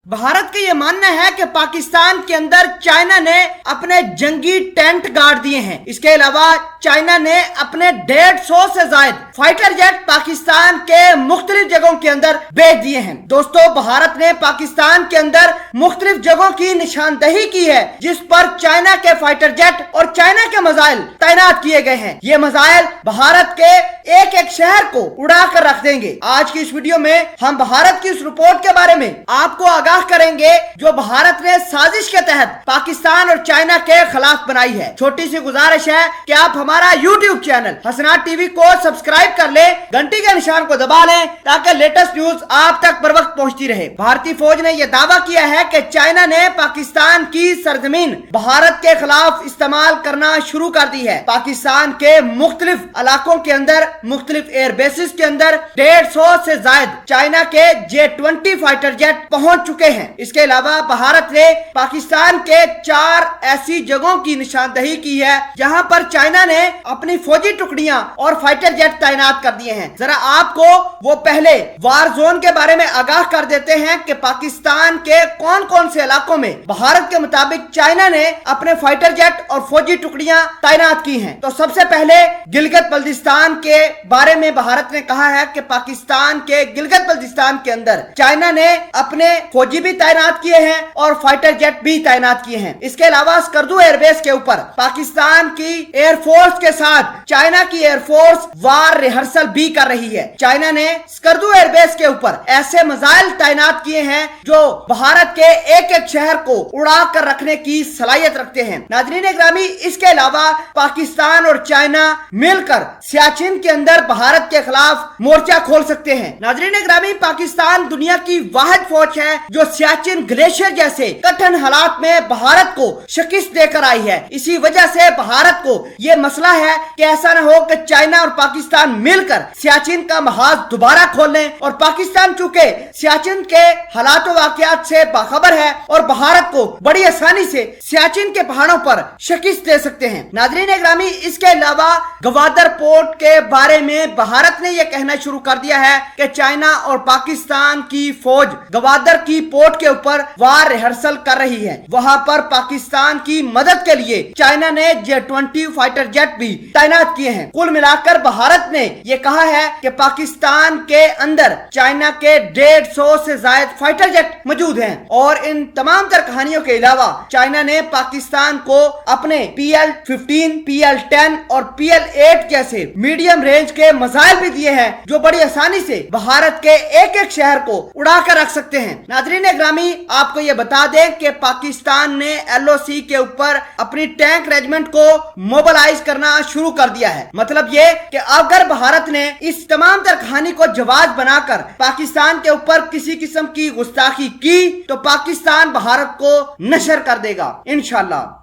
भारत का ये मानना है कि पाकिस्तान के अंदर चाइना ने अपने जंगी टेंट गाड़ दिए हैं। इसके अलावा चाइना ने अपने 150 से ज्यादा फाइटर जेट पाकिस्तान के मुख्तलिफ जगहों के अंदर भेज दिए हैं। दोस्तों, भारत ने पाकिस्तान के अंदर मुख्तलिफ जगहों की निशानदही की है जिस पर चाइना के फाइटर जेट और चाइना के मिसाइल तैनात किए गए हैं। ये मिसाइल भारत के एक एक शहर को उड़ा कर रख देंगे। आज की इस वीडियो में हम भारत की इस रिपोर्ट के बारे में आपको आगाह करेंगे जो भारत ने साजिश के तहत पाकिस्तान और चाइना के खिलाफ बनाई है। छोटी सी गुजारिश है कि आप हमारा YouTube चैनल हसनात टीवी को सब्सक्राइब कर ले, घंटी के निशान को दबा लें ताकि लेटेस्ट न्यूज आप तक बर वक्त पहुंचती रहे। भारतीय फौज ने यह दावा किया है कि चाइना ने पाकिस्तान की सरजमीन भारत के खिलाफ इस्तेमाल करना शुरू कर दी है। पाकिस्तान के मुख्तलिफ इलाकों के अंदर, मुख्तलिफ एयर बेसिस के अंदर 150 से ज्यादा चाइना के J-20 फाइटर जेट पहुंच चुके हैं। इसके अलावा भारत ने पाकिस्तान के 4 ऐसी जगहों की निशानदही की है जहां पर चाइना ने अपनी फौजी टुकड़ियां और फाइटर जेट तैनात कर दिए हैं। जरा आपको वो पहले वार जोन के बारे में आगाह कर देते हैं कि पाकिस्तान के कौन कौन से इलाकों में भारत के मुताबिक चाइना ने अपने फाइटर जेट और फौजी टुकड़ियां तैनात की हैं। तो सबसे पहले गिलगित बल्तिस्तान के बारे में भारत ने कहा है कि पाकिस्तान के गिलगित बल्तिस्तान के अंदर चाइना ने अपने फौजी भी तैनात किए हैं और फाइटर जेट भी तैनात किए हैं। इसके अलावा स्कर्दू एयरबेस के ऊपर पाकिस्तान की एयरफोर्स के साथ चाइना की एयरफोर्स वार रिहर्सल भी कर रही है। चाइना ने स्कर्दू एयरबेस के ऊपर ऐसे मिसाइल तैनात किए हैं जो भारत के एक एक शहर को उड़ा कर रखने की सलाहियत रखते हैं। नाज़रीन ग्रामी, इसके अलावा पाकिस्तान और चाइना मिलकर सियाचिन के अंदर भारत के खिलाफ मोर्चा खोल सकते हैं। नाज़रीन ग्रामी, पाकिस्तान दुनिया की वाहिद फौज है जो सियाचिन ग्लेशियर जैसे कठिन हालात में भारत को शिकस्त देकर आई है। इसी वजह से भारत को यह मसला है कि ऐसा न हो कि चाइना और पाकिस्तान मिलकर सियाचिन का महाज दोबारा खोल लें और पाकिस्तान चूंकि सियाचिन के हालात वाकयात से बाखबर है और भारत को बड़ी आसानी से सियाचिन के पहाड़ों पर शिकस्त दे सकते हैं। नाज़रीन ग्रामी, इसके अलावा गवादर पोर्ट के बारे में भारत ने यह कहना शुरू कर दिया है कि चाइना और पाकिस्तान की फौज गवादर की पोर्ट के ऊपर वार रिहर्सल कर रही है। वहां पर पाकिस्तान की मदद के लिए चाइना ने J-20 फाइटर जेट भी तैनात किए हैं। कुल मिलाकर भारत ने यह कहा है कि पाकिस्तान के अंदर चाइना के 150 से ज्यादा फाइटर जेट मौजूद हैं और इन तमाम तर कहानियों के अलावा चाइना ने पाकिस्तान को अपने PL-15, PL-10 और PL-8 जैसे मीडियम रेंज के मिसाइल भी दिए हैं जो बड़ी आसानी से भारत के एक एक शहर को उड़ा कर रख सकते हैं। नाज़रीन ग्रामी, आपको यह बता दें कि पाकिस्तान ने LOC के ऊपर अपनी टैंक रेजिमेंट को मोबिलाइज करना शुरू कर दिया है। मतलब ये कि अगर भारत ने इस तमाम तर कहानी को जवाब बनाकर पाकिस्तान के ऊपर किसी किस्म की गुस्ताखी की तो पाकिस्तान भारत को नशर कर देगा इंशाल्लाह।